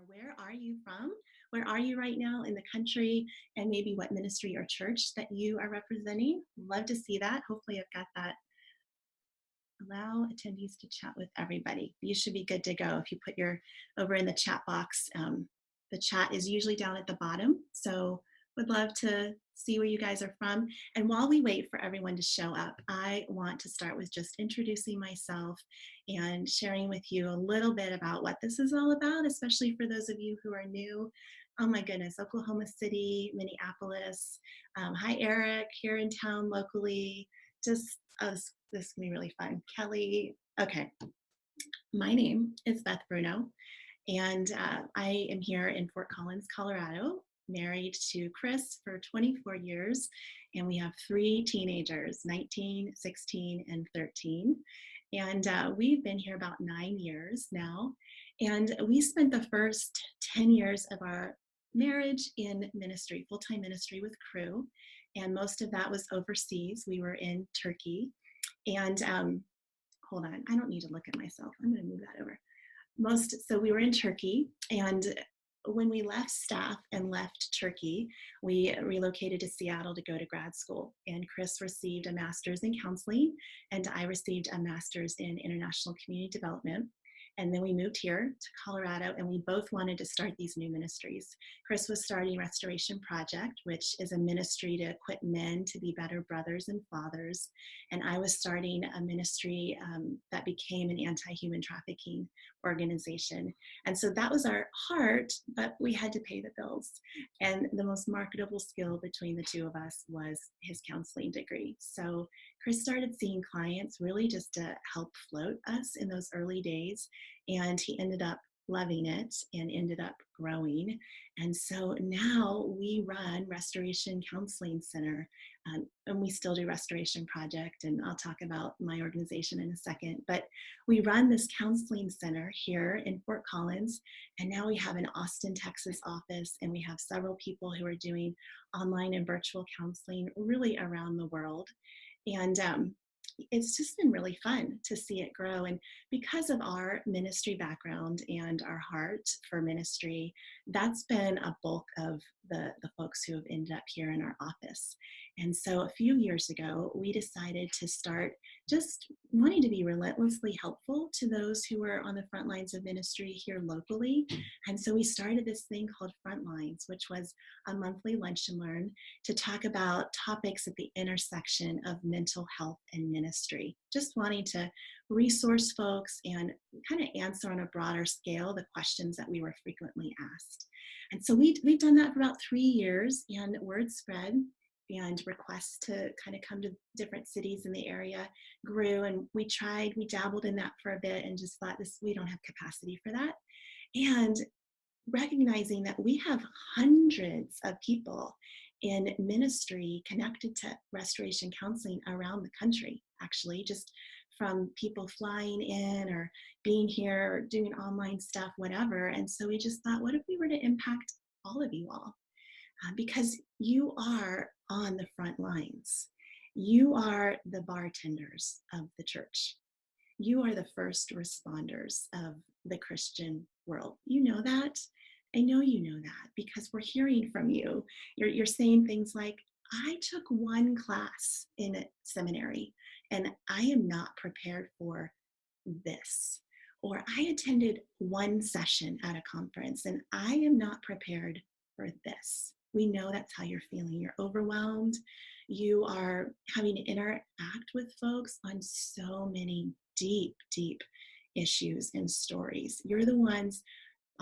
Where are you from? Where are you right now in the country? And maybe what ministry or church that you are representing? Love to see that. Hopefully, I've got that. Allow attendees to chat with everybody. You should be good to go if you put your over in the chat box. The chat is usually down at the bottom. So would love to see where you guys are from. And while we wait for everyone to show up, I want to start with just introducing myself and sharing with you a little bit about what this is all about, especially for those of you who are new. Oh my goodness, Oklahoma City, Minneapolis. Hi, Eric, here in town locally. Just this can be really fun. Kelly, okay. My name is Beth Bruno, and I am here in Fort Collins, Colorado, married to Chris for 24 years, and we have three teenagers, 19, 16, and 13. And we've been here about 9 years now, and we spent the first 10 years of our marriage in ministry, full-time ministry with Crew, and most of that was overseas. We were in Turkey, and hold on, I don't need to look at myself. I'm going to move that over. So we were in Turkey, and when we left staff and left Turkey, we relocated to Seattle to go to grad school. And Chris received a master's in counseling, and I received a master's in international community development. And then we moved here to Colorado, and we both wanted to start these new ministries. Chris was starting Restoration Project, which is a ministry to equip men to be better brothers and fathers. And I was starting a ministry that became an anti-human trafficking organization. And so that was our heart, but we had to pay the bills. And the most marketable skill between the two of us was his counseling degree. So Chris started seeing clients really just to help float us in those early days. And he ended up loving it and ended up growing. And so now we run Restoration Counseling Center, and we still do Restoration Project, and I'll talk about my organization in a second. But we run this counseling center here in Fort Collins, and now we have an Austin, Texas office, and we have several people who are doing online and virtual counseling really around the world. And it's just been really fun to see it grow. And because of our ministry background and our heart for ministry, that's been a bulk of the folks who have ended up here in our office. And so a few years ago, we decided to start just wanting to be relentlessly helpful to those who are on the front lines of ministry here locally. And so we started this thing called Frontlines, which was a monthly lunch and learn to talk about topics at the intersection of mental health and ministry. Just wanting to resource folks and kind of answer on a broader scale the questions that we were frequently asked. And so we've done that for about 3 years, and word spread and requests to kind of come to different cities in the area grew. And we dabbled in that for a bit and just thought we don't have capacity for that. And recognizing that we have hundreds of people in ministry connected to restoration counseling around the country, actually, just from people flying in or being here or doing online stuff, whatever. And so we just thought, what if we were to impact all of you all? Because you are on the front lines. You are the bartenders of the church. You are the first responders of the Christian world. You know that. I know you know that because we're hearing from you. You're saying things like, I took one class in seminary and I am not prepared for this. Or I attended one session at a conference and I am not prepared for this. We know that's how you're feeling. You're overwhelmed. You are having to interact with folks on so many deep, deep issues and stories. You're the ones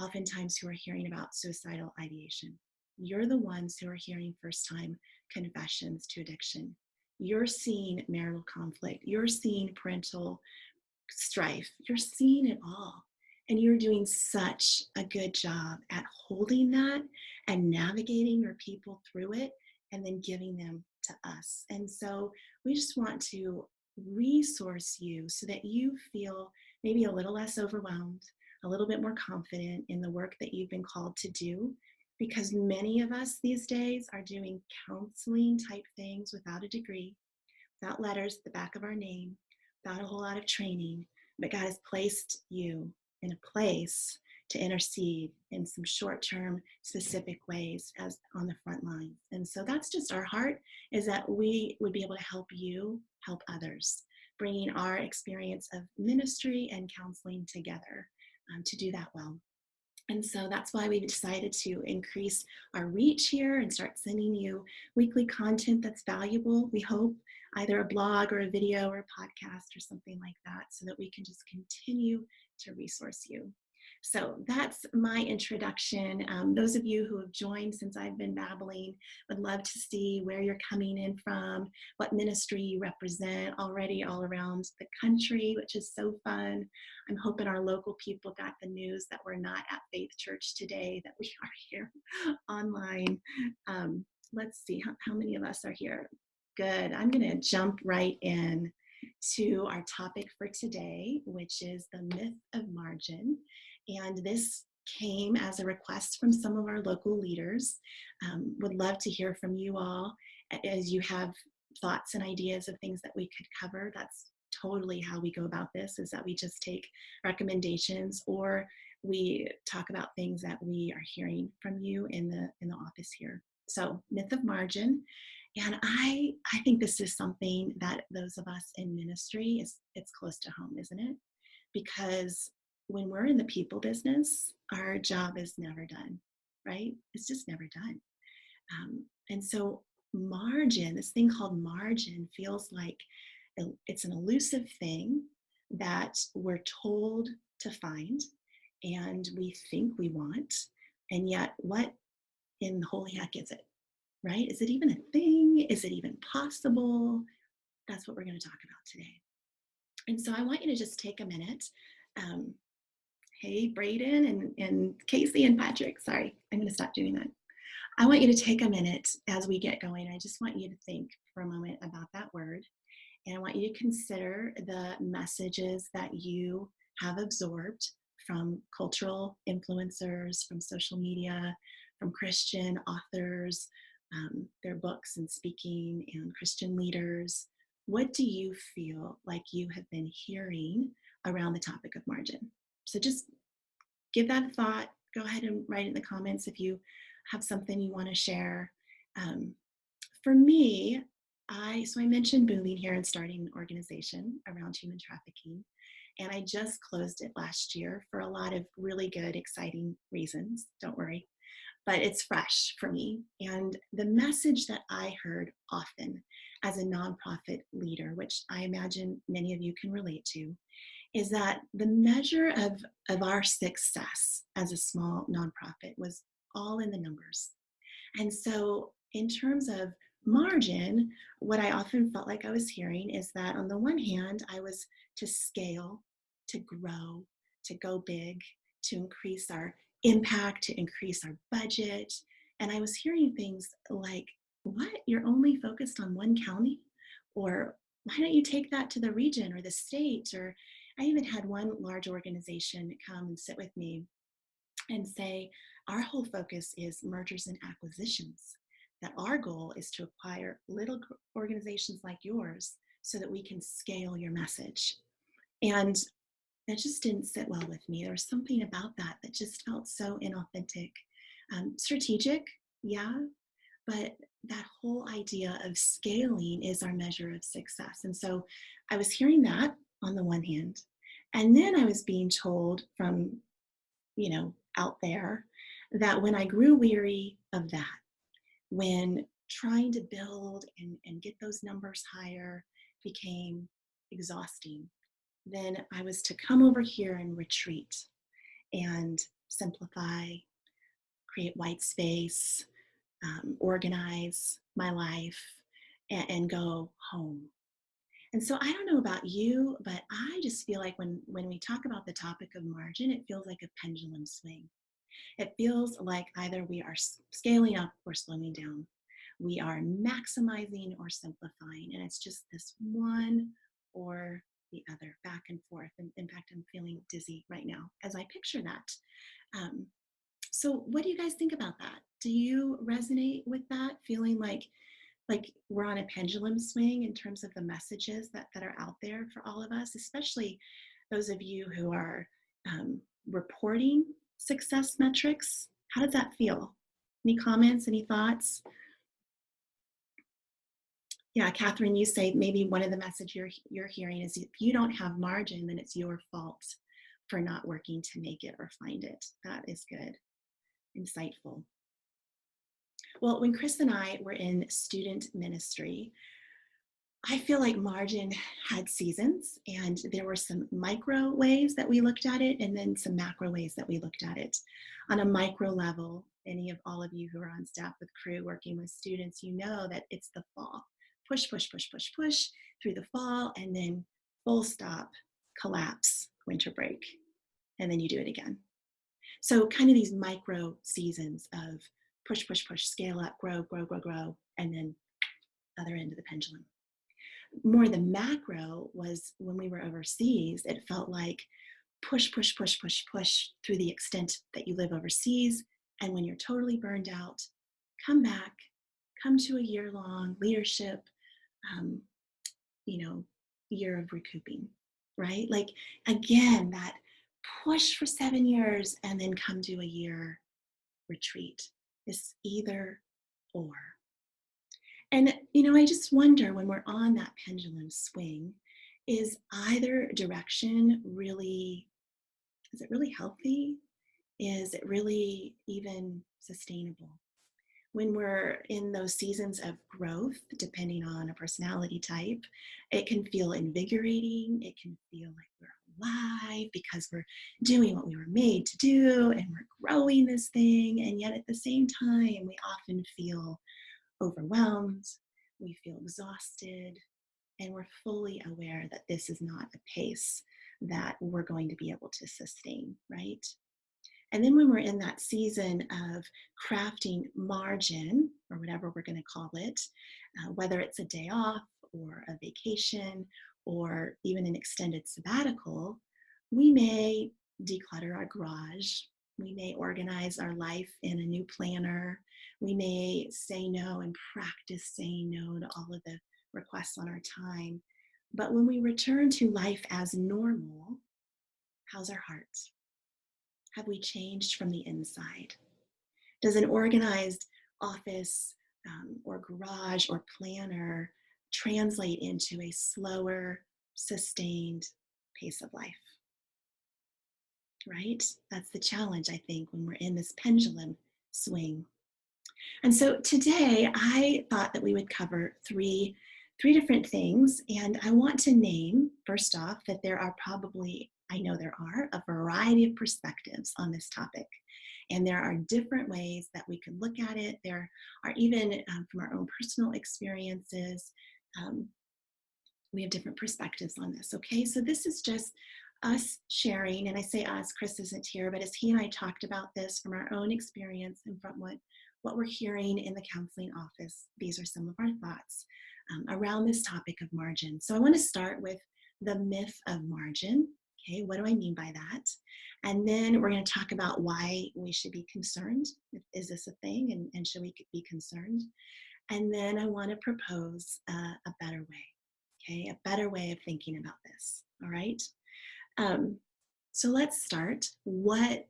oftentimes who are hearing about suicidal ideation. You're the ones who are hearing first-time confessions to addiction. You're seeing marital conflict. You're seeing parental strife. You're seeing it all. And you're doing such a good job at holding that and navigating your people through it and then giving them to us. And so we just want to resource you so that you feel maybe a little less overwhelmed, a little bit more confident in the work that you've been called to do, because many of us these days are doing counseling type things without a degree, without letters at the back of our name, without a whole lot of training, but God has placed you in a place to intercede in some short-term specific ways as on the front lines. And so that's just our heart, is that we would be able to help you help others, bringing our experience of ministry and counseling together to do that well. And so that's why we decided to increase our reach here and start sending you weekly content that's valuable. We hope either a blog or a video or a podcast or something like that, so that we can just continue to resource you. So that's my introduction. Those of you who have joined since I've been babbling would love to see where you're coming in from, what ministry you represent already all around the country, which is so fun. I'm hoping our local people got the news that we're not at Faith Church today, that we are here online. Let's see, how many of us are here? Good. I'm going to jump right in to our topic for today, which is the myth of margin. And this came as a request from some of our local leaders. Would love to hear from you all as you have thoughts and ideas of things that we could cover. That's totally how we go about this, is that we just take recommendations, or we talk about things that we are hearing from you in the office here. So, myth of margin. And I think this is something that those of us in ministry, it's close to home, isn't it? Because when we're in the people business, our job is never done, right? It's just never done. And so margin, this thing called margin, feels like it's an elusive thing that we're told to find and we think we want. And yet, what in the holy heck is it? Right? Is it even a thing? Is it even possible? That's what we're going to talk about today. And so I want you to just take a minute. Hey, Braden and Casey and Patrick, sorry, I'm going to stop doing that. I want you to take a minute as we get going. I just want you to think for a moment about that word. And I want you to consider the messages that you have absorbed from cultural influencers, from social media, from Christian authors, their books and speaking, and Christian leaders. What do you feel like you have been hearing around the topic of margin? So just give that a thought. Go ahead and write in the comments if you have something you want to share. For me, I mentioned moving here and starting an organization around human trafficking. And I just closed it last year for a lot of really good, exciting reasons. Don't worry. But it's fresh for me. And the message that I heard often as a nonprofit leader, which I imagine many of you can relate to, is that the measure of our success as a small nonprofit was all in the numbers. And so in terms of margin, what I often felt like I was hearing is that on the one hand, I was to scale, to grow, to go big, to increase our impact, to increase our budget. And I was hearing things like, what, you're only focused on one county? Or why don't you take that to the region or the state? Or I even had one large organization come and sit with me and say, our whole focus is mergers and acquisitions, that our goal is to acquire little organizations like yours so that we can scale your message. And that just didn't sit well with me. There was something about that that just felt so inauthentic. Strategic, yeah, but that whole idea of scaling is our measure of success. And so I was hearing that on the one hand, and then I was being told from, out there, that when I grew weary of that, when trying to build and get those numbers higher became exhausting, then I was to come over here and retreat and simplify, create white space, organize my life, and go home. And so I don't know about you, but I just feel like when we talk about the topic of margin, it feels like a pendulum swing. It feels like either we are scaling up or slowing down. We are maximizing or simplifying. And it's just this one or the other, back and forth. And in fact, I'm feeling dizzy right now as I picture that. So what do you guys think about that? Do you resonate with that, feeling like we're on a pendulum swing in terms of the messages that are out there for all of us, especially those of you who are reporting success metrics? How does that feel? Any comments, any thoughts? Yeah, Catherine, you say maybe one of the message you're hearing is if you don't have margin, then it's your fault for not working to make it or find it. That is good, insightful. Well, when Chris and I were in student ministry, I feel like margin had seasons, and there were some micro ways that we looked at it, and then some macro ways that we looked at it. On a micro level, any of all of you who are on staff with crew working with students, you know that it's the fall. Push, push, push, push, push through the fall, and then full stop, collapse, winter break, and then you do it again. So kind of these micro seasons of push, push, push, scale up, grow, grow, grow, grow, and then other end of the pendulum. More the macro was when we were overseas, it felt like push, push, push, push, push through the extent that you live overseas. And when you're totally burned out, come back, come to a year-long leadership, um, year of recouping, right? Like, again, that push for 7 years and then come to a year retreat. It's either or. And, I just wonder when we're on that pendulum swing, is either direction really, is it really healthy? Is it really even sustainable? When we're in those seasons of growth, depending on a personality type, it can feel invigorating. It can feel like we're alive because we're doing what we were made to do and we're growing this thing. And yet at the same time, we often feel overwhelmed, we feel exhausted, and we're fully aware that this is not a pace that we're going to be able to sustain, right? And then when we're in that season of crafting margin, or whatever we're going to call it, whether it's a day off or a vacation or even an extended sabbatical, we may declutter our garage. We may organize our life in a new planner. We may say no and practice saying no to all of the requests on our time. But when we return to life as normal, how's our heart? Have we changed from the inside? Does an organized office or garage or planner translate into a slower, sustained pace of life? Right? That's the challenge, I think, when we're in this pendulum swing. And so today I thought that we would cover three different things. And I want to name, first off, that there are probably, I know there are, a variety of perspectives on this topic. And there are different ways that we could look at it. There are even from our own personal experiences, we have different perspectives on this, okay? So this is just us sharing, and I say us, Chris isn't here, but as he and I talked about this from our own experience and from what we're hearing in the counseling office, these are some of our thoughts around this topic of margin. So I want to start with the myth of margin. Okay, what do I mean by that? And then we're going to talk about why we should be concerned. Is this a thing, and should we be concerned? And then I want to propose a better way. Okay, a better way of thinking about this. All right. So let's start. What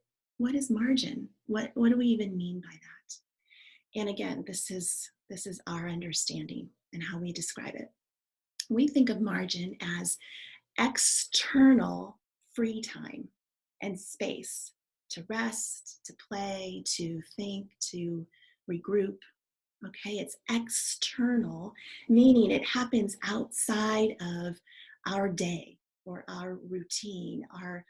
is margin? What do we even mean by that? And again, this is our understanding and how we describe it. We think of margin as external free time and space to rest, to play, to think, to regroup. Okay, it's external, meaning it happens outside of our day or our routine, our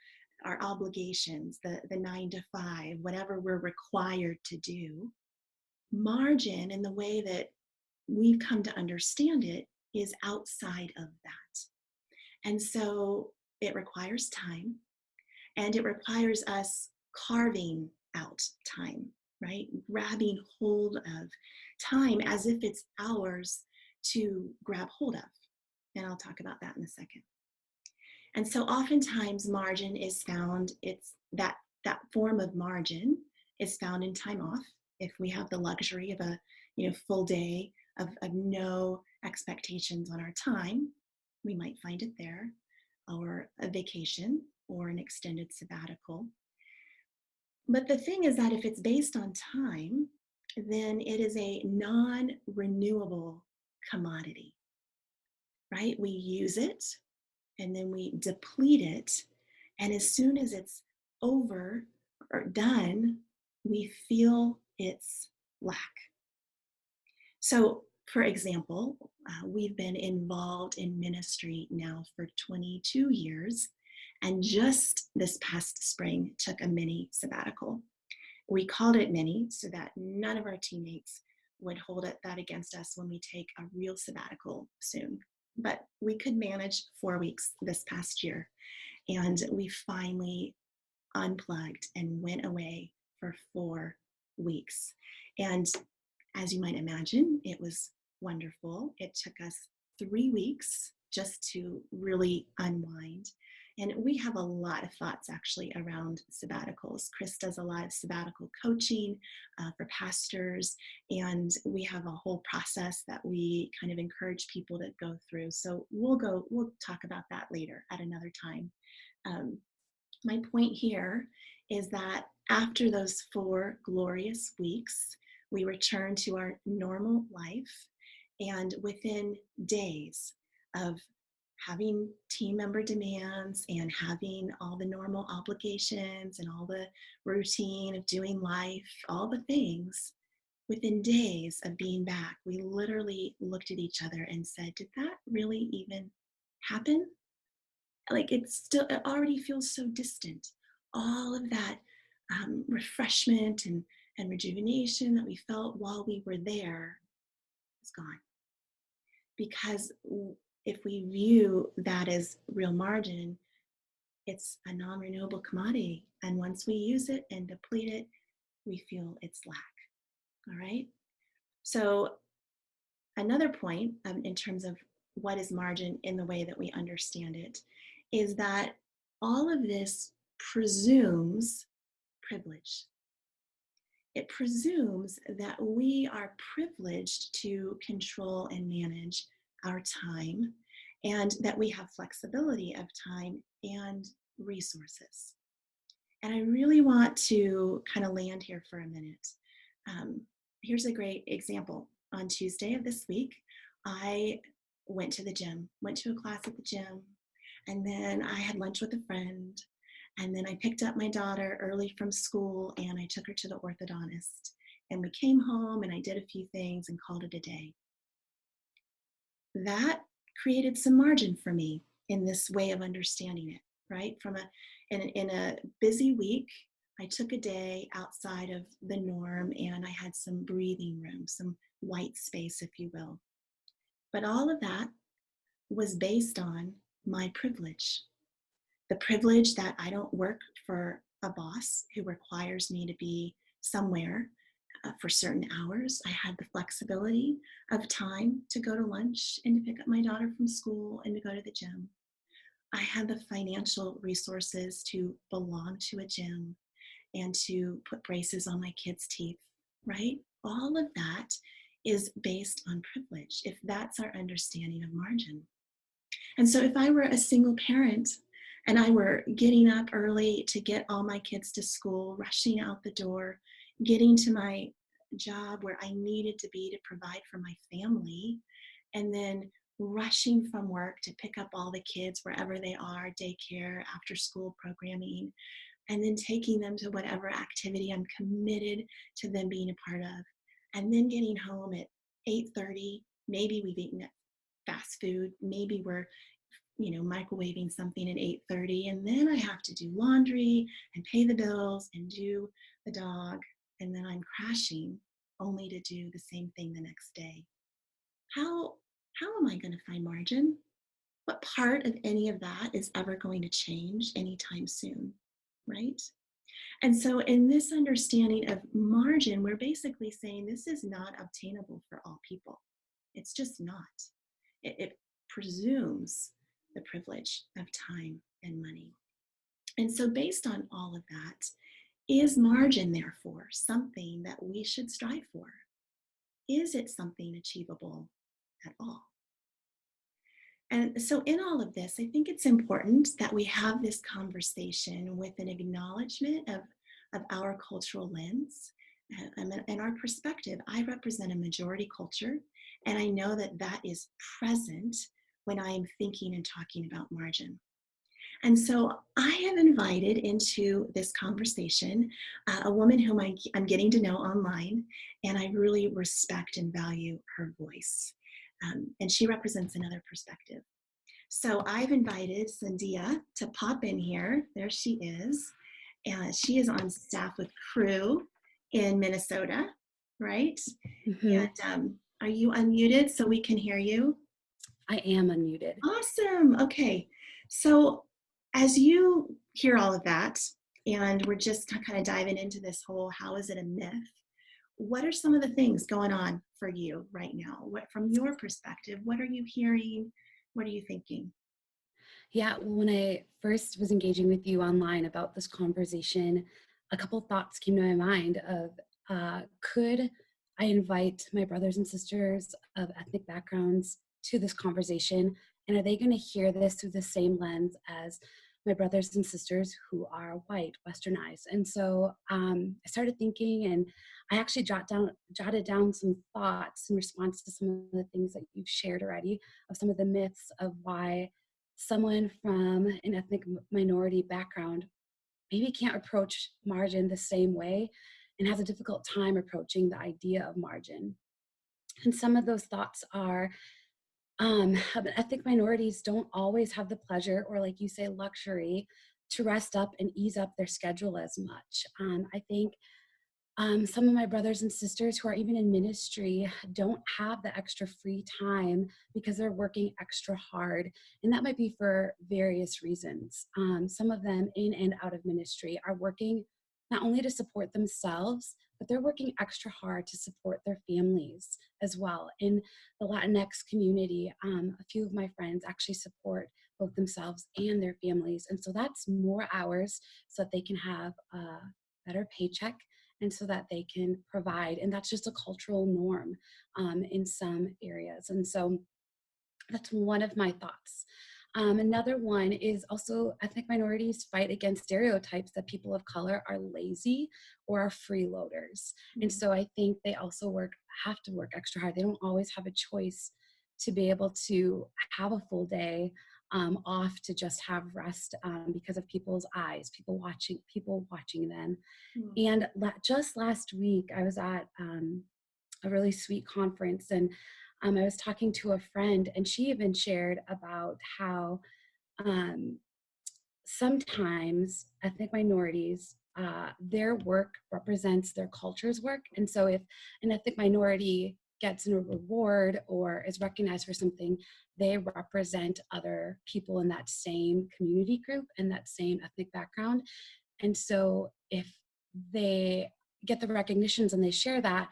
obligations, the 9 to 5, whatever we're required to do. Margin, in the way that we've come to understand it, is outside of that. And so it requires time, and it requires us carving out time, right? Grabbing hold of time as if it's ours to grab hold of. And I'll talk about that in a second. And so oftentimes margin is found, it's that form of margin is found in time off. If we have the luxury of a full day of no expectations on our time, we might find it there, or a vacation or an extended sabbatical. But the thing is that if it's based on time, then it is a non renewable commodity, right? We use it and then we deplete it. And as soon as it's over or done, we feel its lack. So, for example, we've been involved in ministry now for 22 years, and just this past spring took a mini sabbatical. We called it mini so that none of our teammates would hold that against us when we take a real sabbatical soon. But we could manage 4 weeks this past year, and we finally unplugged and went away for 4 weeks. And as you might imagine, it was wonderful. It took us 3 weeks just to really unwind. And we have a lot of thoughts actually around sabbaticals. Chris does a lot of sabbatical coaching for pastors, and we have a whole process that we kind of encourage people to go through. So we'll talk about that later at another time. Um, my point here is that after those 4 glorious weeks, we return to our normal life. And within days of having team member demands and having all the normal obligations and all the routine of doing life, all the things, within days of being back, we literally looked at each other and said, did that really even happen? Like it already feels so distant. All of that refreshment and rejuvenation that we felt while we were there is gone. Because if we view that as real margin, it's a non-renewable commodity. And once we use it and deplete it, we feel its lack. All right. So another point in terms of what is margin in the way that we understand it is that all of this presumes privilege. It presumes that we are privileged to control and manage our time and that we have flexibility of time and resources. And I really want to kind of land here for a minute. Um, Here's a great example. On Tuesday of this week, I went to the gym, went to a class at the gym, and then I had lunch with a friend. And then I picked up my daughter early from school and I took her to the orthodontist. And we came home and I did a few things and called it a day. That created some margin for me in this way of understanding it, right? In a busy week, I took a day outside of the norm and I had some breathing room, some white space, if you will. But all of that was based on my privilege. The privilege that I don't work for a boss who requires me to be somewhere for certain hours. I had the flexibility of time to go to lunch and to pick up my daughter from school and to go to the gym. I had the financial resources to belong to a gym and to put braces on my kids' teeth, right? All of that is based on privilege, if that's our understanding of margin. And so if I were a single parent and I were getting up early to get all my kids to school, rushing out the door, getting to my job where I needed to be to provide for my family, and then rushing from work to pick up all the kids wherever they are, daycare, after school programming, and then taking them to whatever activity I'm committed to them being a part of, and then getting home at 8:30. Maybe we've eaten at fast food, maybe we're microwaving something at 8:30, and then I have to do laundry and pay the bills and do the dog, and then I'm crashing only to do the same thing the next day. How am I going to find margin? What part of any of that is ever going to change anytime soon, right? And so in this understanding of margin, we're basically saying this is not obtainable for all people. It's just not. It presumes the privilege of time and money. And so, based on all of that, is margin, therefore, something that we should strive for? Is it something achievable at all? And so, in all of this, I think it's important that we have this conversation with an acknowledgement of of our cultural lens and our perspective. I represent a majority culture, and I know that that is present when I am thinking and talking about margin. And so I have invited into this conversation a woman whom I'm getting to know online, and I really respect and value her voice. And she represents another perspective. So I've invited Sandia to pop in here. There she is. And she is on staff with Crew in Minnesota, right? Hmm. And are you unmuted so we can hear you? I am unmuted. Awesome. Okay. So as you hear all of that, and we're just kind of diving into this whole how is it a myth? What are some of the things going on for you right now? What from your perspective, what are you hearing? What are you thinking? Yeah, well, when I first was engaging with you online about this conversation, a couple thoughts came to my mind of could I invite my brothers and sisters of ethnic backgrounds to this conversation? And are they going to hear this through the same lens as my brothers and sisters who are white, westernized? And so I started thinking, and I actually jotted down some thoughts in response to some of the things that you've shared already of some of the myths of why someone from an ethnic minority background maybe can't approach margin the same way and has a difficult time approaching the idea of margin. And some of those thoughts are ethnic minorities don't always have the pleasure or, like you say, luxury to rest up and ease up their schedule as much. I think some of my brothers and sisters who are even in ministry don't have the extra free time because they're working extra hard. And that might be for various reasons. Some of them in and out of ministry are working not only to support themselves, but they're working extra hard to support their families as well. In the Latinx community, a few of my friends actually support both themselves and their families. And so that's more hours so that they can have a better paycheck and so that they can provide. And that's just a cultural norm in some areas. And so that's one of my thoughts. Another one is also ethnic minorities fight against stereotypes that people of color are lazy or are freeloaders. And Mm, so I think they also have to work extra hard. They don't always have a choice to be able to have a full day off to just have rest because of people's eyes, people watching them. mm, And just last week, I was at a really sweet conference, and I was talking to a friend, and she even shared about how um, sometimes ethnic minorities, their work represents their culture's work. And so if an ethnic minority gets a reward or is recognized for something, they represent other people in that same community group and that same ethnic background. And so if they get the recognitions and they share that,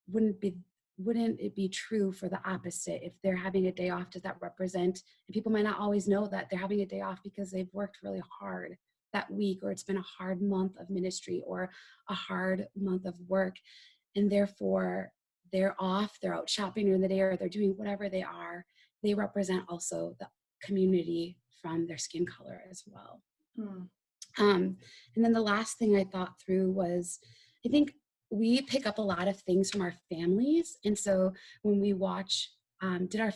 wouldn't be wouldn't it be true for the opposite? If they're having a day off, does that represent, and people might not always know that they're having a day off because they've worked really hard that week, or it's been a hard month of ministry or a hard month of work, and therefore they're off, they're out shopping during the day, or they're doing whatever they are, they represent also the community from their skin color as well. mm, um, and then the last thing I thought through was, I think we pick up a lot of things from our families. And so when we watch, did our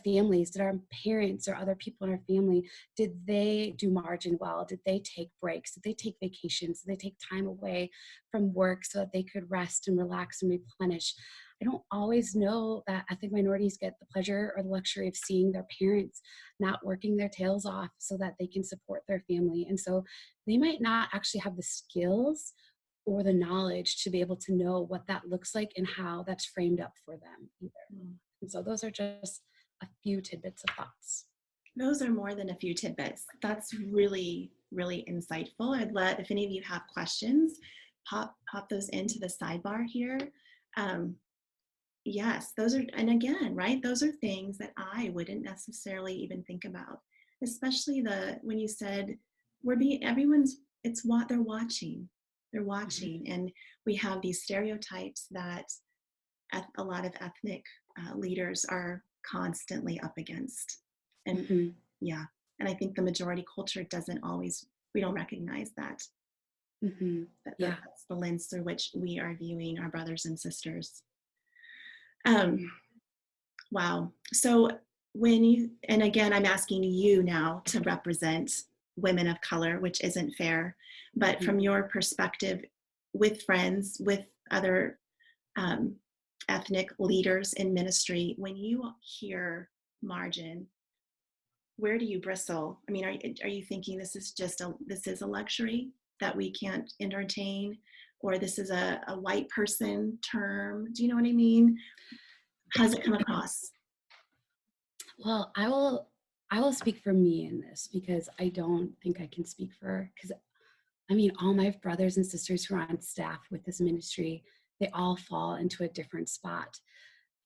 parents or other people in our family, did they do margin well? Did they take breaks? Did they take vacations? Did they take time away from work so that they could rest and relax and replenish? I don't always know that ethnic minorities get the pleasure or the luxury of seeing their parents not working their tails off so that they can support their family. And so they might not actually have the skills or the knowledge to be able to know what that looks like and how that's framed up for them either. mm. And so those are just a few tidbits of thoughts. Those are more than a few tidbits. That's really, really insightful. I'd love if any of you have questions, pop those into the sidebar here. Um, yes, those are, and again, right? Those are things that I wouldn't necessarily even think about, especially when you said everyone's, it's what they're Mhm. watching, and we have these stereotypes that a lot of ethnic leaders are constantly up against. And Mhm. yeah, and I think the majority culture doesn't always, we don't recognize that. Yeah. That's the lens through which we are viewing our brothers and sisters. Um, wow. So when you, and again, I'm asking you now to represent women of color, which isn't fair, but Mhm. from your perspective, with friends, with other um, ethnic leaders in ministry, when you hear margin, where do you bristle? I mean, are you thinking this is a luxury that we can't entertain, or this is a white person term? Do you know what I mean? How does it come across? Well, I will speak for me in this because I don't think I can speak for, because I mean, all my brothers and sisters who are on staff with this ministry, they all fall into a different spot.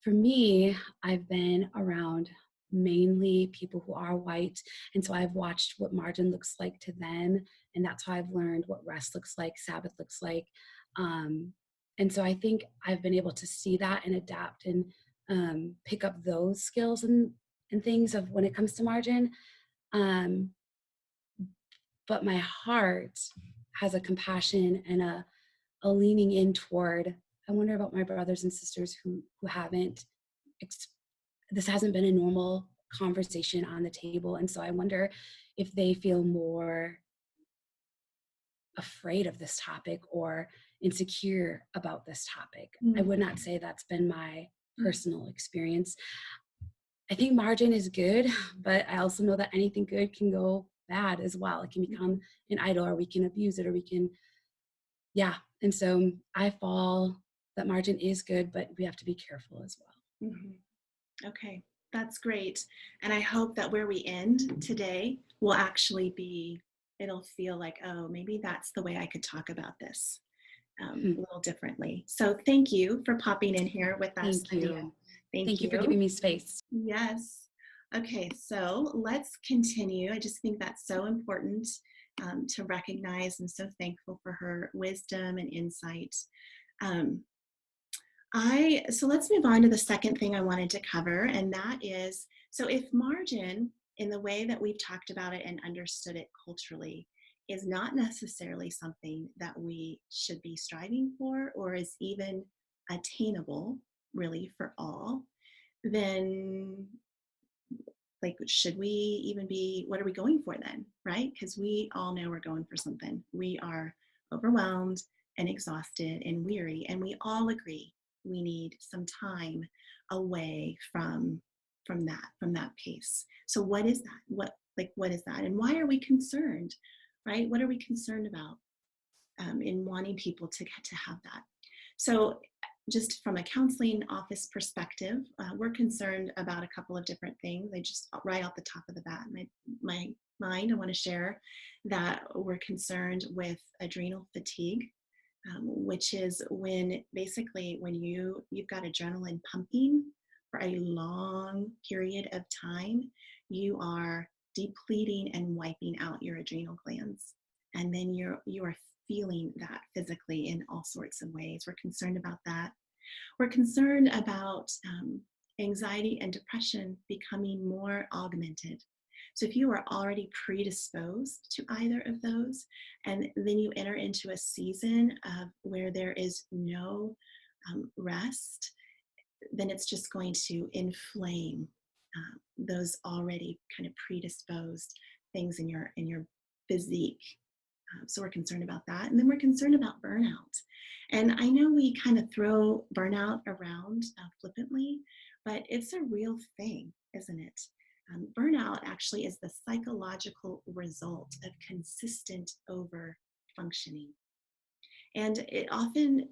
For me, I've been around mainly people who are white. And so I've watched what margin looks like to them. And that's how I've learned what rest looks like, Sabbath looks like. Um, and so I think I've been able to see that and adapt and pick up those skills and things of when it comes to margin. Um, but my heart has a compassion and a leaning in toward, I wonder about my brothers and sisters who haven't ex- this hasn't been a normal conversation on the table, and so I wonder if they feel more afraid of this topic or insecure about this topic. I Mm, would not say that's been my mm, personal experience. I think margin is good, but I also know that anything good can go bad as well. It can become an idol, or we can abuse it, or we can, yeah. And so I fall that margin is good, but we have to be careful as well. mhm. Okay, that's great. And I hope that where we end today will actually be, it'll feel like, oh, maybe that's the way I could talk about this Hmm. a little differently. So thank you for popping in here with us, Thank India. you. Thank Thank you for you. giving me space. Yes. Okay, so let's continue. I just think that's so important to recognize, and so thankful for her wisdom and insight. Um, so let's move on to the second thing I wanted to cover, and that is, so if margin, in the way that we've talked about it and understood it culturally, is not necessarily something that we should be striving for or is even attainable really for all, then like should we even be, what are we going for then, right? Because we all know we're going for something. We are overwhelmed and exhausted and weary, and we all agree we need some time away from that pace. So what is that, what is that, and why are we concerned, right? What are we concerned about in wanting people to have that? So, just from a counseling office perspective, we're concerned about a couple of different things. I just right off the top of the bat, my mind, I want to share that we're concerned with adrenal fatigue, which is when basically when you've got adrenaline pumping for a long period of time, you are depleting and wiping out your adrenal glands, and then you are feeling that physically in all sorts of ways. We're concerned about that. We're concerned about anxiety and depression becoming more augmented. So if you are already predisposed to either of those, and then you enter into a season of where there is no rest, then it's just going to inflame those already kind of predisposed things in your physique. So we're concerned about that. And then we're concerned about burnout. And I know we kind of throw burnout around flippantly, but it's a real thing, isn't it? Burnout actually is the psychological result of consistent over functioning. And it often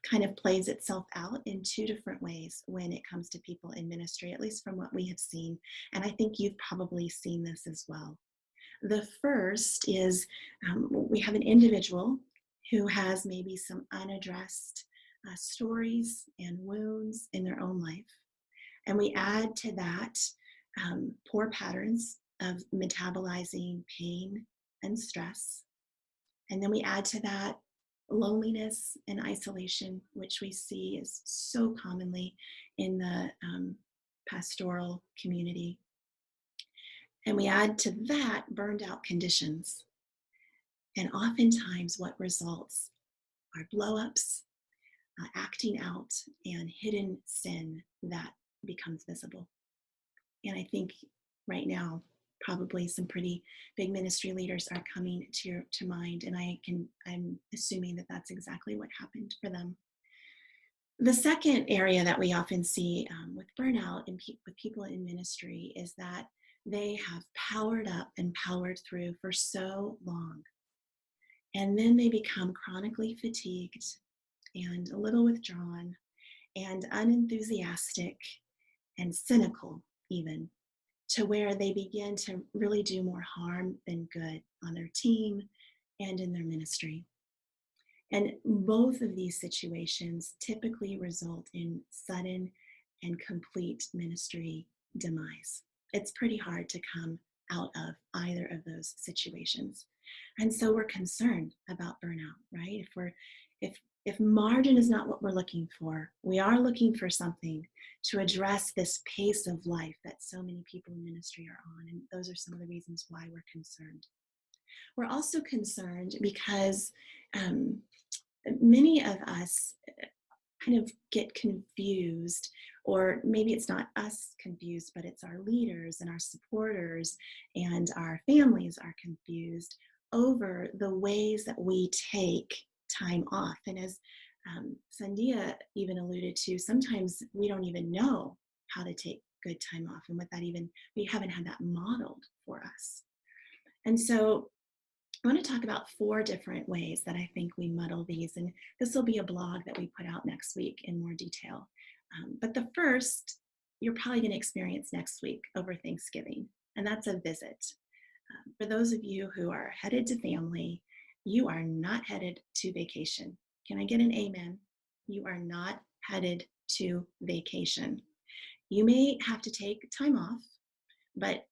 kind of plays itself out in two different ways when it comes to people in ministry, at least from what we have seen. And I think you've probably seen this as well. The first is we have an individual who has maybe some unaddressed stories and wounds in their own life. And we add to that poor patterns of metabolizing pain and stress. And then we add to that loneliness and isolation, which we see is so commonly in the pastoral community. And we add to that burned out conditions. And oftentimes, what results are blowups, acting out, and hidden sin that becomes visible. And I think right now, probably some pretty big ministry leaders are coming to mind, and I'm assuming that that's exactly what happened for them. The second area that we often see with burnout and with people in ministry is that they have powered up and powered through for so long, and then they become chronically fatigued and a little withdrawn and unenthusiastic and cynical, even to where they begin to really do more harm than good on their team and in their ministry. And both of these situations typically result in sudden and complete ministry demise. It's pretty hard to come out of either of those situations. And so we're concerned about burnout, right? If margin is not what we're looking for, we are looking for something to address this pace of life that so many people in ministry are on. And those are some of the reasons why we're concerned. We're also concerned because um, many of us kind of get confused, or maybe it's not us confused, but it's our leaders and our supporters and our families are confused over the ways that we take time off. And as Sandia even alluded to, sometimes we don't even know how to take good time off, and what that even, we haven't had that modeled for us. And so I want to talk about 4 different ways that I think we muddle these, and this will be a blog that we put out next week in more detail. But the first, you're probably going to experience next week over Thanksgiving, and that's a visit. For those of you who are headed to family, you are not headed to vacation. Can I get an amen? You are not headed to vacation. You may have to take time off, but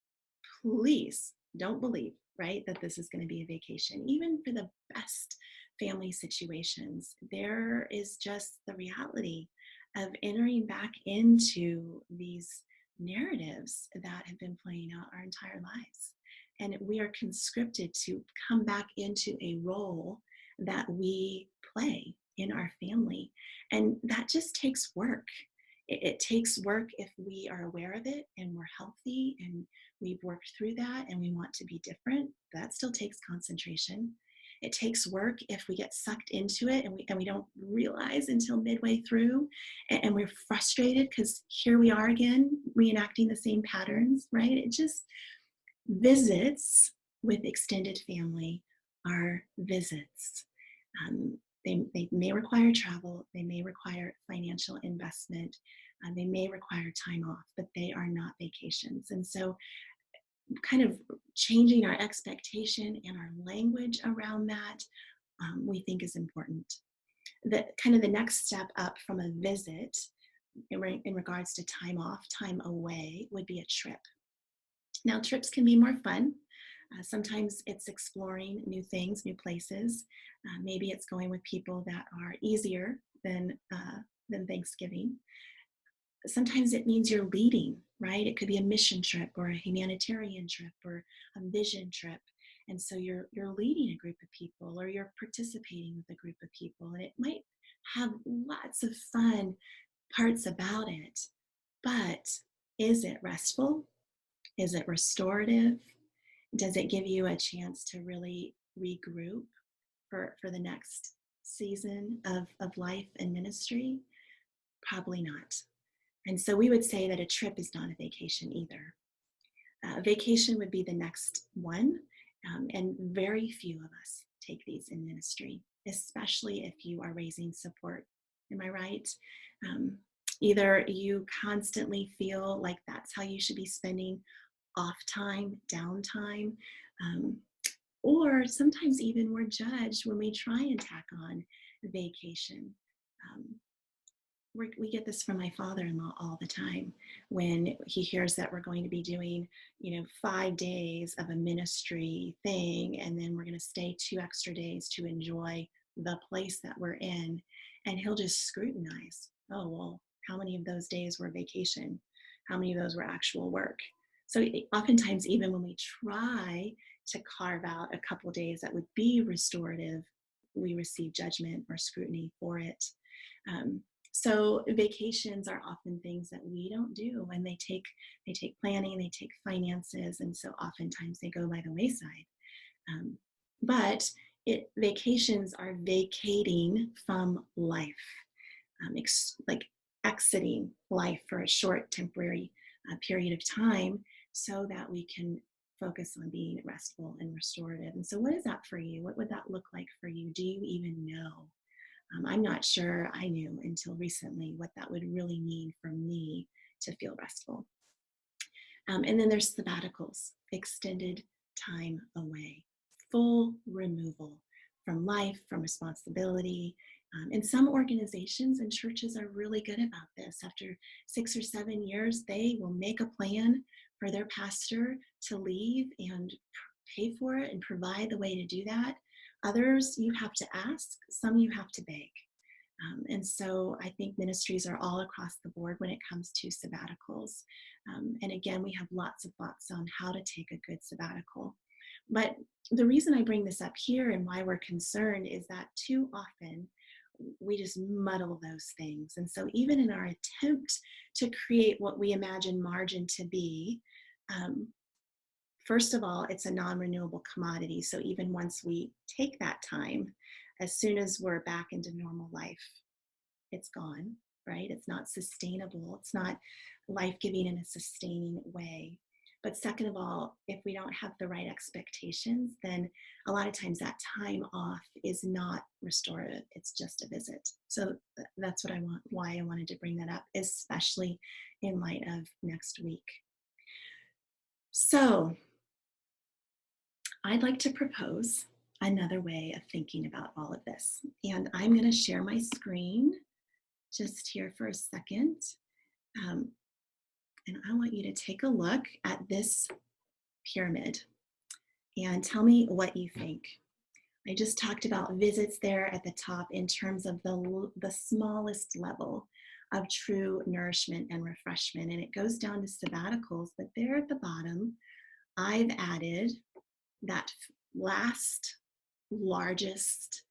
please don't believe, right, that this is going to be a vacation. Even for the best family situations, there is just the reality of entering back into these narratives that have been playing out our entire lives. And we are conscripted to come back into a role that we play in our family. And that just takes work. It takes work if we are aware of it and we're healthy and we've worked through that and we want to be different. That still takes concentration. It takes work if we get sucked into it and we don't realize until midway through, and we're frustrated because here we are again reenacting the same patterns, right? It just, visits with extended family are visits. They may require travel, they may require financial investment, they may require time off, but they are not vacations. And so kind of changing our expectation and our language around that, we think is important. Kind of the next step up from a visit in regards to time off, time away, would be a trip. Now, trips can be more fun. Sometimes it's exploring new things, new places. Maybe it's going with people that are easier than Thanksgiving. Sometimes it means you're leading, right? It could be a mission trip or a humanitarian trip or a vision trip. And so you're leading a group of people, or you're participating with a group of people. And it might have lots of fun parts about it. But is it restful? Is it restorative? Does it give you a chance to really regroup for the next season of life and ministry? Probably not. And so we would say that a trip is not a vacation either. Vacation would be the next one, and very few of us take these in ministry, especially if you are raising support. Am I right? Um, Either you constantly feel like that's how you should be spending off time, downtime, um, or sometimes even we're judged when we try and tack on vacation. Um, we get this from my father-in-law all the time when he hears that we're going to be doing 5 days of a ministry thing, and then we're going to stay 2 extra days to enjoy the place that we're in, and he'll just scrutinize, oh well, how many of those days were vacation, how many of those were actual work? So oftentimes, even when we try to carve out a couple days that would be restorative, we receive judgment or scrutiny for it. Um, so vacations are often things that we don't do, and they take planning, they take finances, and so oftentimes they go by the wayside. Um, but vacations are vacating from life, like exiting life for a short temporary period of time so that we can focus on being restful and restorative. And so, what is that for you? What would that look like for you? Do you even know? I'm not sure I knew until recently what that would really mean for me to feel restful. And then there's sabbaticals, extended time away, full removal from life, from responsibility. And some organizations and churches are really good about this. After 6 or 7 years, they will make a plan for their pastor to leave and pay for it and provide the way to do that. Others you have to ask, some you have to beg. And so I think ministries are all across the board when it comes to sabbaticals. And again, we have lots of thoughts on how to take a good sabbatical. But the reason I bring this up here and why we're concerned is that too often we just muddle those things. And so even in our attempt to create what we imagine margin to be, um, first of all, it's a non-renewable commodity. So even once we take that time, as soon as we're back into normal life, it's gone, right? It's not sustainable. It's not life-giving in a sustaining way. But second of all, if we don't have the right expectations, then a lot of times that time off is not restorative. It's just a visit. So that's what I want, why I wanted to bring that up, especially in light of next week. So I'd like to propose another way of thinking about all of this. And I'm going to share my screen just here for a second. Um, and I want you to take a look at this pyramid and tell me what you think. I just talked about visits there at the top in terms of the smallest level of true nourishment and refreshment. And it goes down to sabbaticals, but there at the bottom, I've added that last largest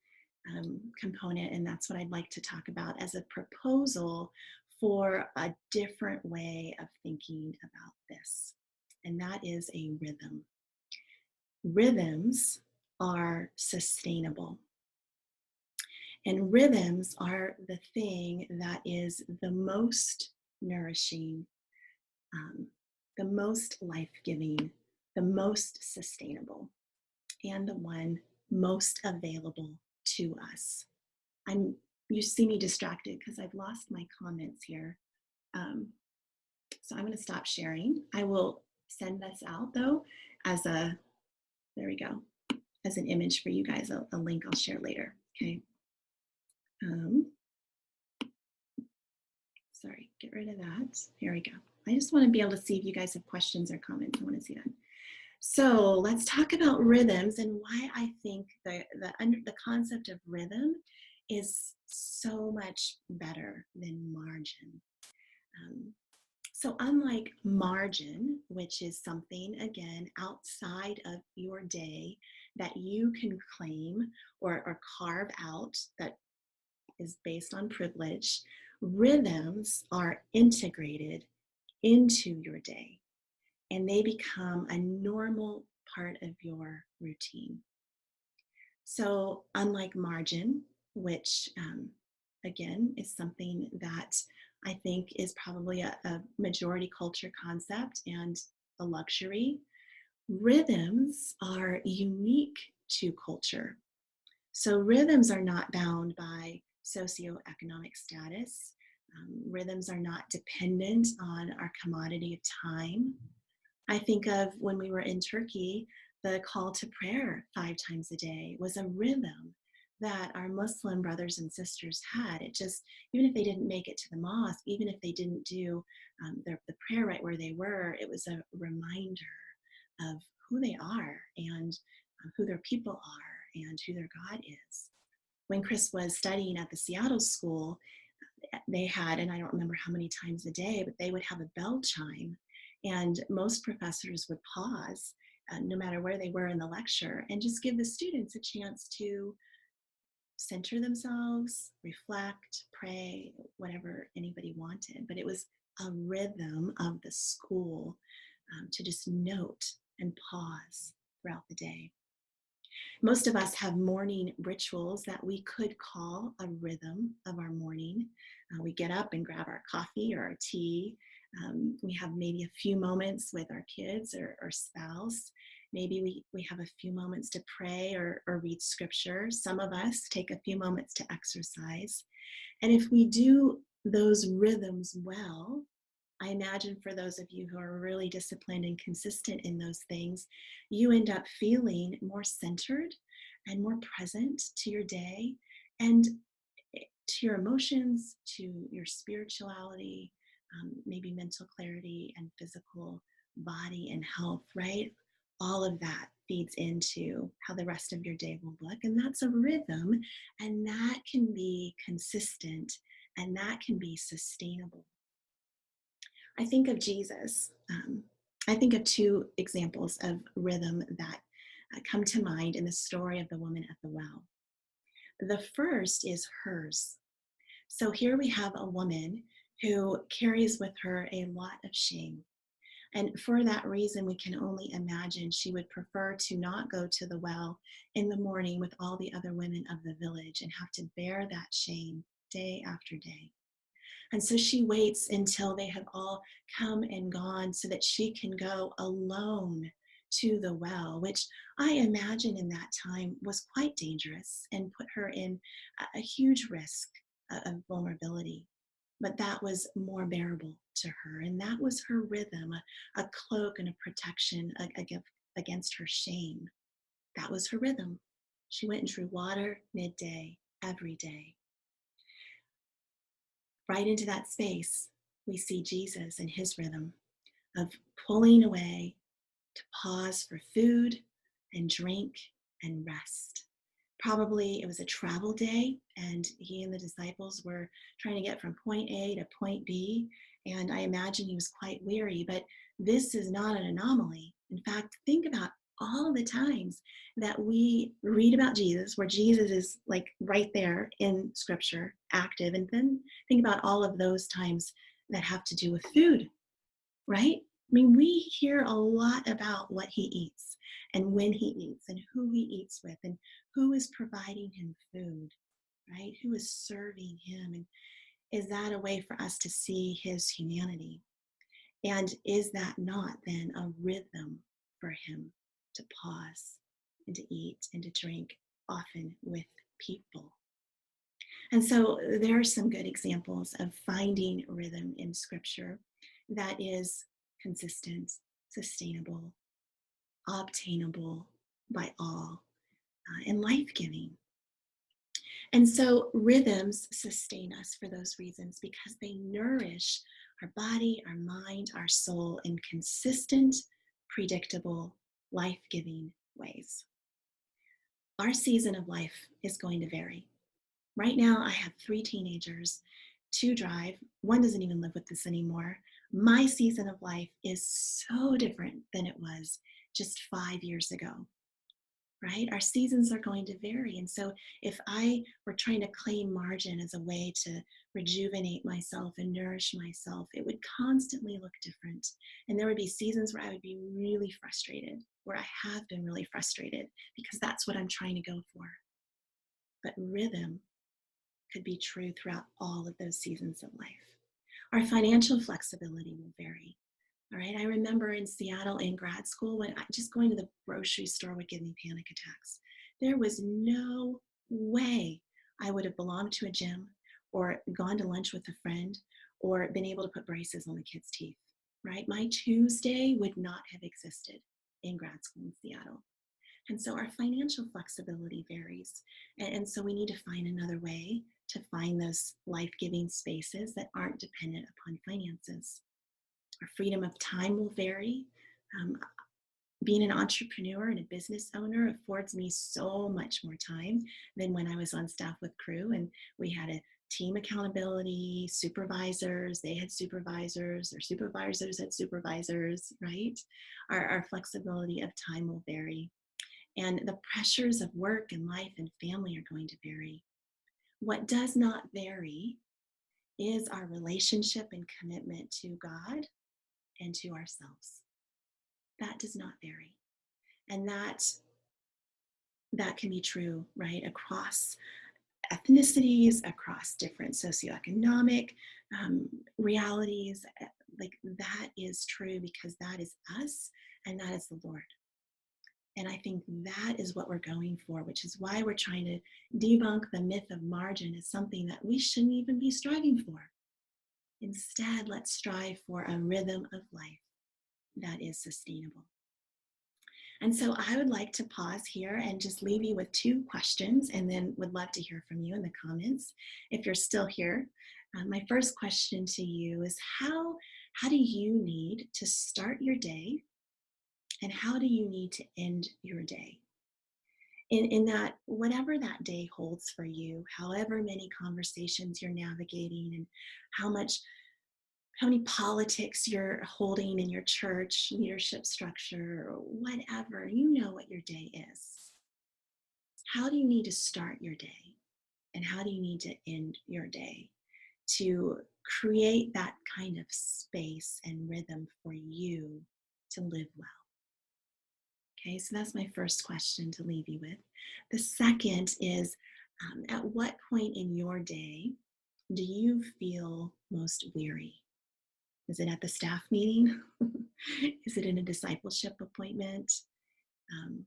component, and that's what I'd like to talk about as a proposal for a different way of thinking about this, and that is a rhythm. Rhythms are sustainable, and rhythms are the thing that is the most nourishing, um, the most life-giving, the most sustainable, and the one most available to us. You see me distracted because I've lost my comments here. Um, so I'm going to stop sharing. I will send this out though as there we go, as an image for you guys, a link I'll share later. Okay. Sorry, get rid of that. Here we go. I just want to be able to see if you guys have questions or comments. I want to see that. So let's talk about rhythms and why I think the concept of rhythm is so much better than margin. So unlike margin, which is something, again, outside of your day that you can claim or carve out that is based on privilege, rhythms are integrated into your day and they become a normal part of your routine. So unlike margin, which again is something that I think is probably a majority culture concept and a luxury, rhythms are unique to culture. So rhythms are not bound by socioeconomic status. Rhythms are not dependent on our commodity of time. I think of when we were in Turkey, the call to prayer 5 times a day was a rhythm that our Muslim brothers and sisters had. It just, even if they didn't make it to the mosque, even if they didn't do the prayer right where they were, it was a reminder of who they are and who their people are and who their God is. When Chris was studying at the Seattle school, they had, and I don't remember how many times a day, but they would have a bell chime. And most professors would pause no matter where they were in the lecture, and just give the students a chance to center themselves, reflect, pray, whatever anybody wanted. But it was a rhythm of the school to just note and pause throughout the day. Most of us have morning rituals that we could call a rhythm of our morning. We get up and grab our coffee or our tea. We have maybe a few moments with our kids or spouse. Maybe we have a few moments to pray or read scripture. Some of us take a few moments to exercise. And if we do those rhythms well, I imagine for those of you who are really disciplined and consistent in those things, you end up feeling more centered and more present to your day and to your emotions, to your spirituality, maybe mental clarity and physical body and health, right? All of that feeds into how the rest of your day will look. And that's a rhythm, and that can be consistent and that can be sustainable. I think of Jesus. I think of two examples of rhythm that come to mind in the story of the woman at the well. The first is hers. So here we have a woman who carries with her a lot of shame. And for that reason, we can only imagine she would prefer to not go to the well in the morning with all the other women of the village and have to bear that shame day after day. And so she waits until they have all come and gone so that she can go alone to the well, which I imagine in that time was quite dangerous and put her in a huge risk of vulnerability. But that was more bearable to her. And that was her rhythm, a cloak and a protection against her shame. That was her rhythm. She went and drew water midday, every day. Right into that space, we see Jesus and his rhythm of pulling away to pause for food and drink and rest. Probably it was a travel day, and he and the disciples were trying to get from point A to point B. And I imagine he was quite weary, but this is not an anomaly. In fact, think about all the times that we read about Jesus, where Jesus is like right there in scripture, active. And then think about all of those times that have to do with food, right? I mean, we hear a lot about what he eats and when he eats and who he eats with and who is providing him food, right? Who is serving him? And is that a way for us to see his humanity? And is that not then a rhythm for him to pause and to eat and to drink, often with people? And so there are some good examples of finding rhythm in scripture that is consistent, sustainable, obtainable by all, and life giving. And so rhythms sustain us for those reasons because they nourish our body, our mind, our soul in consistent, predictable, life giving ways. Our season of life is going to vary. Right now, I have three teenagers, two drive, one doesn't even live with us anymore. My season of life is so different than it was just 5 years ago, right? Our seasons are going to vary. And so, if I were trying to claim margin as a way to rejuvenate myself and nourish myself, it would constantly look different. And there would be seasons where I would be really frustrated, where I have been really frustrated because that's what I'm trying to go for. But rhythm could be true throughout all of those seasons of life. Our financial flexibility will vary. All right. I remember in Seattle in grad school when just going to the grocery store would give me panic attacks. There was no way I would have belonged to a gym or gone to lunch with a friend or been able to put braces on the kids' teeth. Right. My Tuesday would not have existed in grad school in Seattle. And so our financial flexibility varies. And so we need to find another way to find those life giving spaces that aren't dependent upon finances. Our freedom of time will vary. Um, Being an entrepreneur and a business owner affords me so much more time than when I was on staff with crew and we had a team accountability, supervisors, they had supervisors, their supervisors had supervisors, right? Our flexibility of time will vary. And the pressures of work and life and family are going to vary. What does not vary is our relationship and commitment to God and to ourselves. That does not vary. And that can be true, right, across ethnicities, across different socioeconomic realities. Like that is true because that is us and that is the Lord. And I think that is what we're going for, which is why we're trying to debunk the myth of margin as something that we shouldn't even be striving for. Instead, let's strive for a rhythm of life that is sustainable. And so I would like to pause here and just leave you with two questions and then would love to hear from you in the comments if you're still here. My first question to you is how do you need to start your day and how do you need to end your day? In that, whatever that day holds for you, however many conversations you're navigating and how much how many politics you're holding in your church leadership structure or whatever, you know what your day is. How do you need to start your day? And how do you need to end your day to create that kind of space and rhythm for you to live well? Okay, so that's my first question to leave you with. The second is at what point in your day do you feel most weary? Is it at the staff meeting? Is it in a discipleship appointment?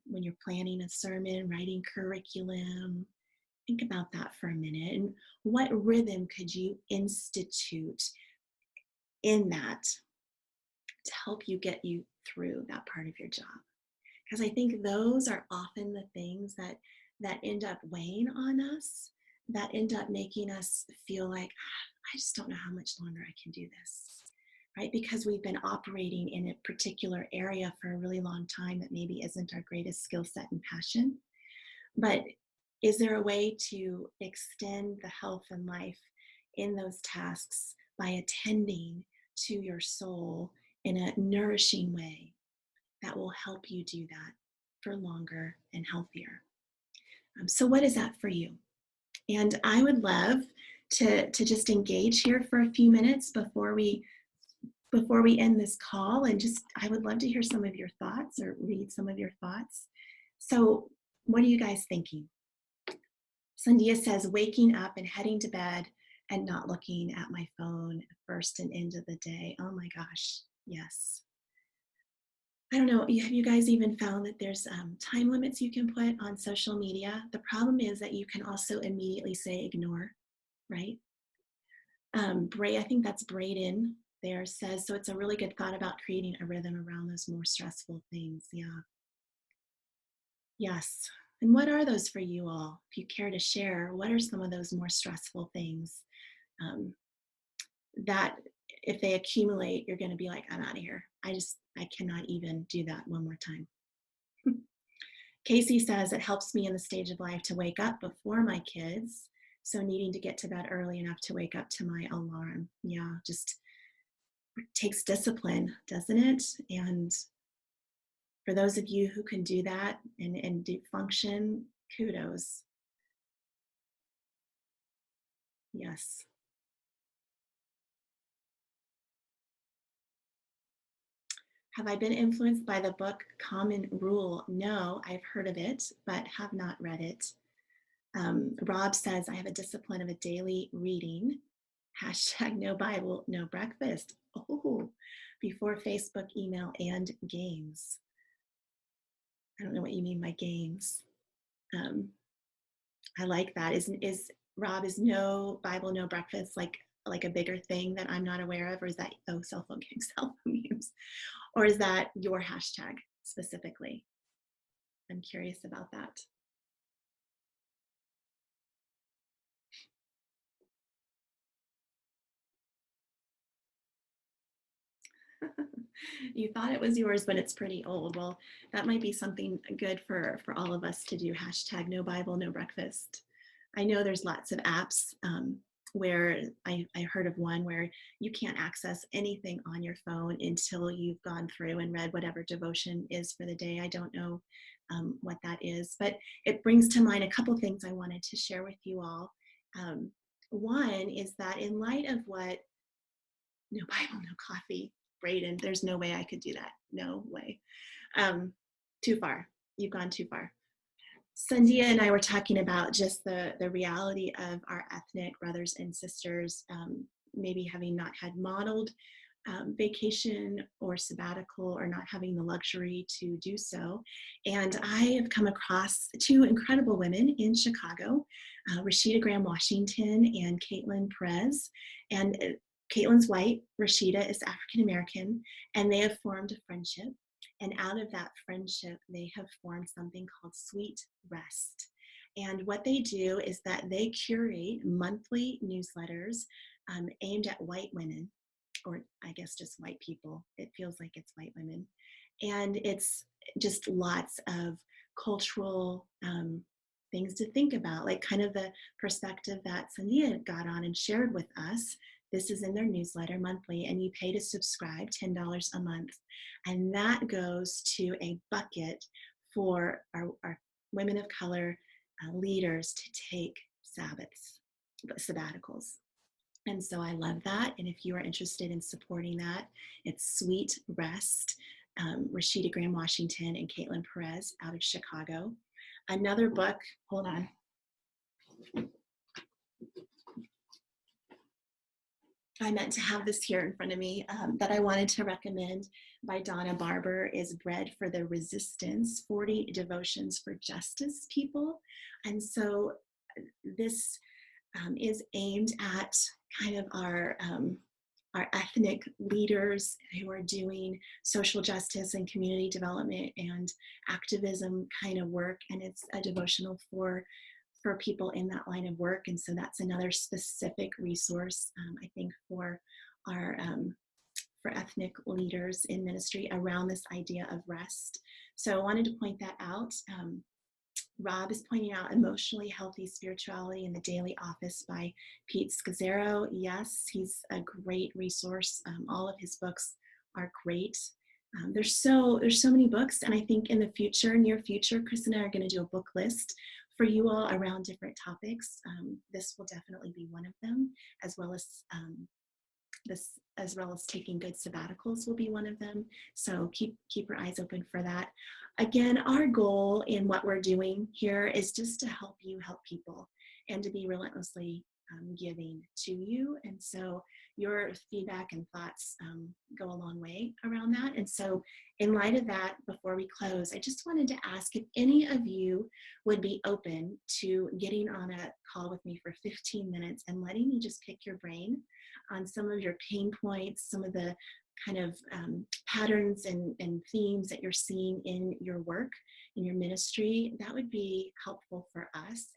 When you're planning a sermon, writing curriculum? Think about that for a minute. And what rhythm could you institute in that to help you get you through that part of your job? Because I think those are often the things that end up weighing on us, that end up making us feel like, I just don't know how much longer I can do this, right? Because we've been operating in a particular area for a really long time that maybe isn't our greatest skill set and passion. But is there a way to extend the health and life in those tasks by attending to your soul in a nourishing way that will help you do that for longer and healthier? So what is that for you? And I would love to just engage here for a few minutes before we end this call, and just I would love to hear some of your thoughts or read some of your thoughts. So what are you guys thinking? Sandia says waking up and heading to bed and not looking at my phone first and end of the day. Oh my gosh, yes. I don't know, have you guys even found that there's time limits you can put on social media? The problem is that you can also immediately say ignore, right? I think that's Braden there says, so it's a really good thought about creating a rhythm around those more stressful things. Yeah. Yes. And what are those for you all? If you care to share, what are some of those more stressful things that if they accumulate, you're going to be like, I'm out of here. I cannot even do that one more time. Casey says it helps me in the stage of life to wake up before my kids. So needing to get to bed early enough to wake up to my alarm. Yeah, just takes discipline, doesn't it? And for those of you who can do that and do function, kudos. Yes. Have I been influenced by the book Common Rule? No, I've heard of it, but have not read it. Rob says, I have a discipline of a daily reading. Hashtag no Bible, no breakfast. Oh, before Facebook, email, and games. I don't know what you mean by games. I like that. Is Rob, is no Bible, no breakfast like a bigger thing that I'm not aware of, or is that cell phone games, cell phone games, or is that your hashtag specifically? I'm curious about that. You thought it was yours, but it's pretty old. Well, that might be something good for all of us to do. Hashtag no Bible, no breakfast. I know there's lots of apps where I heard of one where you can't access anything on your phone until you've gone through and read whatever devotion is for the day. I don't know what that is, but it brings to mind a couple things I wanted to share with you all. Um, One is that in light of what, no Bible, no coffee, Braden, there's no way I could do that. No way. Um, Too far. You've gone too far. Sandia and I were talking about just the reality of our ethnic brothers and sisters, maybe having not had modeled vacation or sabbatical or not having the luxury to do so. And I have come across two incredible women in Chicago, Rashida Graham Washington and Caitlin Perez. And Caitlin's white, Rashida is African American, and they have formed a friendship. And out of that friendship, they have formed something called Sweet Rest. And what they do is that they curate monthly newsletters aimed at white women, or I guess just white people. It feels like it's white women. And it's just lots of cultural things to think about, like kind of the perspective that Sandia got on and shared with us. This is in their newsletter monthly, and you pay to subscribe $10 a month. And that goes to a bucket for our women of color leaders to take sabbaticals. And so I love that. And if you are interested in supporting that, it's Sweet Rest, Rashida Graham Washington and Caitlin Perez out of Chicago. Another book, hold on. I meant to have this here in front of me that I wanted to recommend by Donna Barber is Bread for the Resistance, 40 Devotions for Justice People. And so this is aimed at kind of our ethnic leaders who are doing social justice and community development and activism kind of work. And it's a devotional for people in that line of work. And so that's another specific resource, I think, for our for ethnic leaders in ministry around this idea of rest. So I wanted to point that out. Rob is pointing out Emotionally Healthy Spirituality in the Daily Office by Pete Scazzaro. Yes, he's a great resource. All of his books are great. There's so many books, and I think in the future, near future, Chris and I are going to do a book list for you all around different topics. This will definitely be one of them, as well as taking good sabbaticals will be one of them. So keep your eyes open for that. Again, our goal in what we're doing here is just to help you help people and to be relentlessly giving to you. And so your feedback and thoughts go a long way around that. And so in light of that, before we close, I just wanted to ask if any of you would be open to getting on a call with me for 15 minutes and letting me just pick your brain on some of your pain points, some of the kind of patterns and themes that you're seeing in your work, in your ministry. That would be helpful for us